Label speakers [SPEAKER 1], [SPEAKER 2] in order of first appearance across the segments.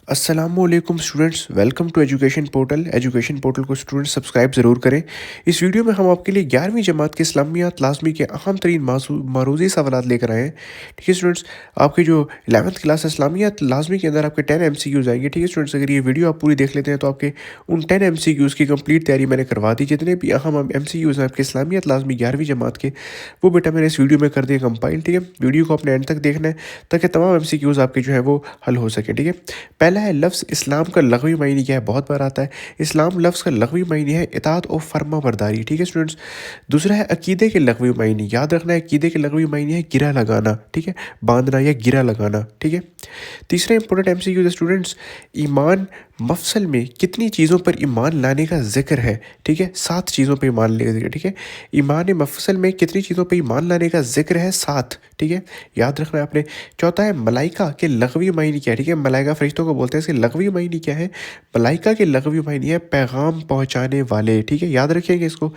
[SPEAKER 1] अस्सलाम वालेकुम students, welcome to education portal को स्टूडेंट्स सब्सक्राइब ज़रूर करें। इस वीडियो में हम आपके लिए 11वीं जमात के इस्लामियात लाजमी के अहम तरीन मारूजी सवालात लेकर आए हैं। ठीक है स्टूडेंट्स, आपके जो 11th क्लास इस्लामियात लाजमी के अंदर आपके 10 MCQs आएंगे। ठीक है स्टूडेंट्स, अगर ये वीडियो आप पूरी देख लेते हैं तो आपके उन 10 MCQs की कंप्लीट तैयारी मैंने करवा दी। जितने भी अहम MCQs हैं आपके इस्लामियात लाजमी 11वीं जमात के, वो बेटा मैंने इस वीडियो में कर दिया कंपाइल। ठीक है, वीडियो को अपने एंड तक देखना है ताकि तमाम MCQs आपके जो है वो हल हो सके। ठीक है, पहला है लफ्ज़ इस्लाम का लगवी मायने क्या है। बहुत बार आता है इस्लाम लफ्ज़ का लगवी मायने है इताअत और फर्मा बरदारी। ठीक है स्टूडेंट्स, दूसरा है अकीदे के लगवी मायने। याद रखना है अकीदे के लगवी मायने है गिरा लगाना। ठीक है, बांधना या गिरा लगाना। ठीक है, तीसरा इंपॉर्टेंट MCQ है स्टूडेंट्स, ईमान मफसल में कितनी चीज़ों पर ईमान लाने का जिक्र है। ठीक है, 7 चीज़ों पर ईमान लेने का। ठीक है, ईमान मफसल में कितनी चीज़ों पर ईमान लाने का जिक्र है, 7। ठीक है, याद रखना है आपने। चौथा है मलाइका के लगवी मायने क्या है। ठीक है, मलाइका फरिश्तों को बोलते हैं, इसके लगवी मायने क्या है। मलाइका के लगवी मायने है पैगाम पहुंचाने वाले। ठीक है, याद रखेंगे इसको।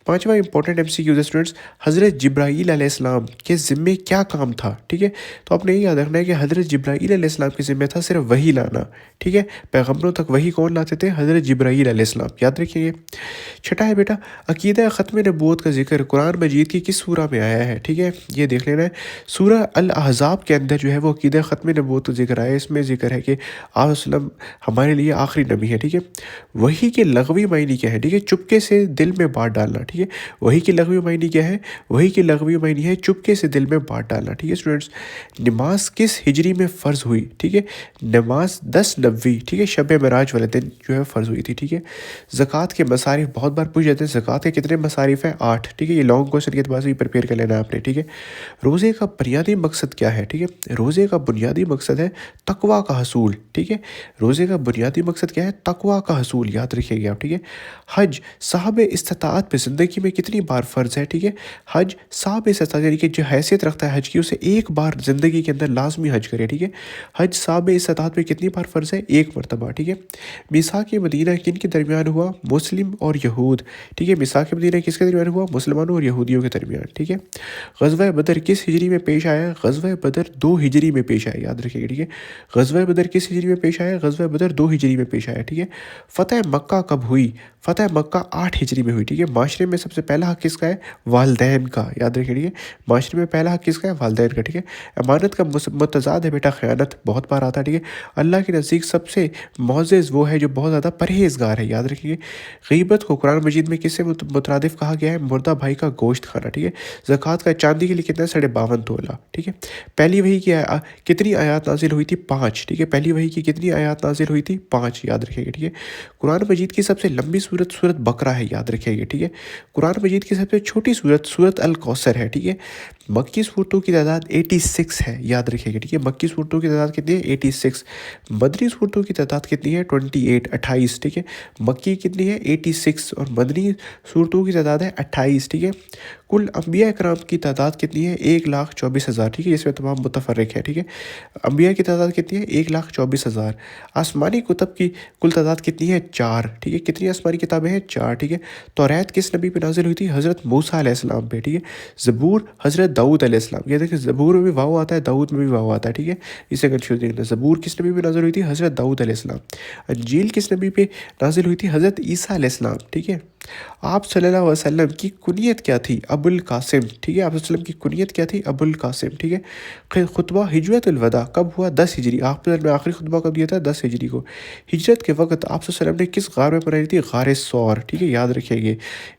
[SPEAKER 1] पांचवा इंपॉर्टेंट MCQ है स्टूडेंट्स, हज़रत जिब्राईल अलैहिस्सलाम के ज़िम्मे क्या काम था। ठीक है, तो आपने ये याद रखना है कि हज़रत जिब्राईल अलैहिस्सलाम के ज़िम्मे था सिर्फ वही लाना। ठीक है, पैगम्बरों तक वही कौन लाते थे, हज़रत जिब्राईल अलैहिस्सलाम। याद रखिए। छठा है बेटा अकीदा ख़त्म नबूवत का जिक्र कुरान मजीद की किस सूरा में आया है। ठीक है, ये देख लेना है। सूरा अल अहज़ाब के अंदर जो है वो अकीदा ख़त्म नबूवत का जिक्र आया है। इसमें जिक्र है कि आप वसल्लम हमारे लिए आखिरी नबी है। ठीक है, वही के लगवी मायने क्या है। ठीक है, चुपके से दिल में बात डालना। ठीक है, वही के लगवी मायने क्या है, वही के लगवी मायने है चुपके से दिल में बात डालना। ठीक है स्टूडेंट्स, नमाज किस हिजरी में फ़र्ज़ हुई। ठीक है, नमाज 10 नबी, ठीक है, शब मराज वाले दिन जो है फ़र्ज़ हुई थी। ठीक है, ज़कात के मसारिफ बहुत बार पूछ जाते हैं, ज़कात के कितने मसारिफ हैं, 8। ठीक है, ये लॉन्ग क्वेश्चन के एतबार से ही प्रिपेयर कर लेना आपने। ठीक है, रोज़े का बुनियादी मकसद क्या है। ठीक है, रोज़े का बुनियादी मकसद है तकवा का हसूल। ठीक है, रोज़े का बुनियादी मकसद क्या है, तकवा का हसूल। याद रखिएगा आप। ठीक है, हज साहब इस्तात पे ज़िंदगी में कितनी बार फ़र्ज़ है। ठीक है, हज साहब इस्तात यानी कि जो हैसियत रखता है हज की, उसे एक बार ज़िंदगी के अंदर लाजमी हज करे। ठीक है, हज साहब इस्तात पे कितनी बार फ़र्ज़ है, एक मरतबा। ठीक है, मिसाक मदीना किन के दरमियान हुआ, मुस्लिम और यहूद। ठीक है, मिसाक मदीना किसके दरमियान हुआ, मुसलमानों और यहूदियों के दरमियान। ठीक है, ग़ज़वा बदर किस हिजरी में पेश आया, ग़ज़वा बदर 2 हिजरी में पेश आया। याद रखिएगा। ठीक है, ग़ज़वा बदर किस हिजरी में पेश आया, ग़ज़वा बदर 2 हिजरी में पेश आया। ठीक है, फ़तह मक्का कब हुई, फ़तह मक्का 8 हिजरी में हुई। ठीक है, माशरे में सबसे पहला हक़ किसका है, वालदैन का। याद रखिए। ठीक है, माशरे में पहला हक़ किसका है, वालदैन का। ठीक है, अमानत का मुतज़ाद है बेटा ख़यानत, बहुत बार आता है। ठीक है, अल्लाह के नज़दीक सबसे मुअज़्ज़ज़ वो है जो बहुत ज़्यादा परहेज़गार है। याद रखिए। ग़ीबत को कुरान मजीद में किससे मुतरादिफ़ कहा गया है, मुर्दा भाई का गोश्त खाना। ठीक है, ज़कात का चांदी के लिए कितना, 52.5 तोला। ठीक है, पहली वही की कितनी आयात नाजिल हुई थी, 5। ठीक है, पहली वही की कितनी आयात नाजिल हुई थी, 5। याद रखिएगा। ठीक है, कुरान मजीद की सबसे लंबी सूरत बकरा है। याद रखिएगा। ठीक है, कुरान मजीद की सबसे छोटी सूरत अल कौसर है। ठीक है, मक्की सूरतों की तादाद 86 है। याद रखिएगा। ठीक है, मक्की सूरतों की तादाद कितनी है, 86। मदनी सूरतों की तादाद कितनी है, 28। ठीक है, मक्की कितनी है, 86 और मदनी सूरतों की तादाद है 28। ठीक है, कुल अम्बिया इकराम की तादाद कितनी है, 1,24,000। ठीक है, इसमें तमाम मुतफर्रिक है। ठीक है, अम्बिया की तादाद कितनी है, 1,24,000। आसमानी कुतब की कुल तादाद कितनी है, 4। ठीक है, कितनी आसमानी किताबें हैं, 4। ठीक है, तौरात किस नबी पे नाजिल हुई थी, हज़रत मूसा अलैहिस्सलाम पे। ठीक है, ज़बूर हज़रत दाऊद अलैहिस्सलाम। ये देखिए, ज़बूर में भी वाव आता है, दाऊद में भी वाव आता है। ठीक है, इसे कंफ्यूज नहीं करना। ज़बूर किस नबी पे नाजिल हुई थी, हज़रत दाऊद अलैहिस्सलाम। अंजील किस नबी पे नाजिल हुई थी, हज़रत ईसा अलैहिस्सलाम। ठीक है, आप सल्लल्लाहु अलैहि वसल्लम की कुनियत क्या थी, अबुल कासिम। ठीक है, आप वसल्लम की कुनियत क्या थी, अबुल कासिम। ठीक है, खुतबा हिजरतुल वदा कब हुआ, 10 हिजरी। आपने आखिरी खुतबा कब दिया था, 10 हिजरी को। हिजरत के वक्त आप वसल्लम ने किस गार में पढ़ाई थी, गार सौर। ठीक है, याद रखिए।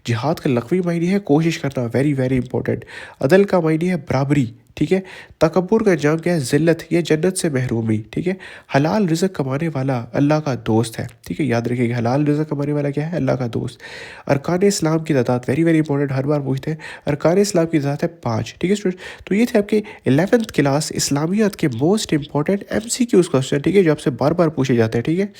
[SPEAKER 1] जिहाद का लग़वी मायने है कोशिश करना, वेरी वेरी इंपॉर्टेंट। अदल का मायने है बराबरी। ठीक है, तकब्बुर का अंजाम क्या है, ज़िल्लत या जन्नत से महरूमी। ठीक है, हलाल रिज़्क़ कमाने वाला अल्लाह का दोस्त है। ठीक है, याद रखिएगा, हलाल रिज़्क़ कमाने वाला क्या है, अल्लाह का दोस्त। अरकान इस्लाम की तादाद, वेरी वेरी इंपॉर्टेंट, हर बार पूछते हैं। अरकान इस्लाम की तादाद है 5। ठीक है स्टूडेंट, तो ये थे आपके 11th क्लास इस्लामियात के मोस्ट इंपॉर्टेंट MCQs क्वेश्चन। ठीक है, जो आपसे बार बार पूछे जाते हैं। ठीक है।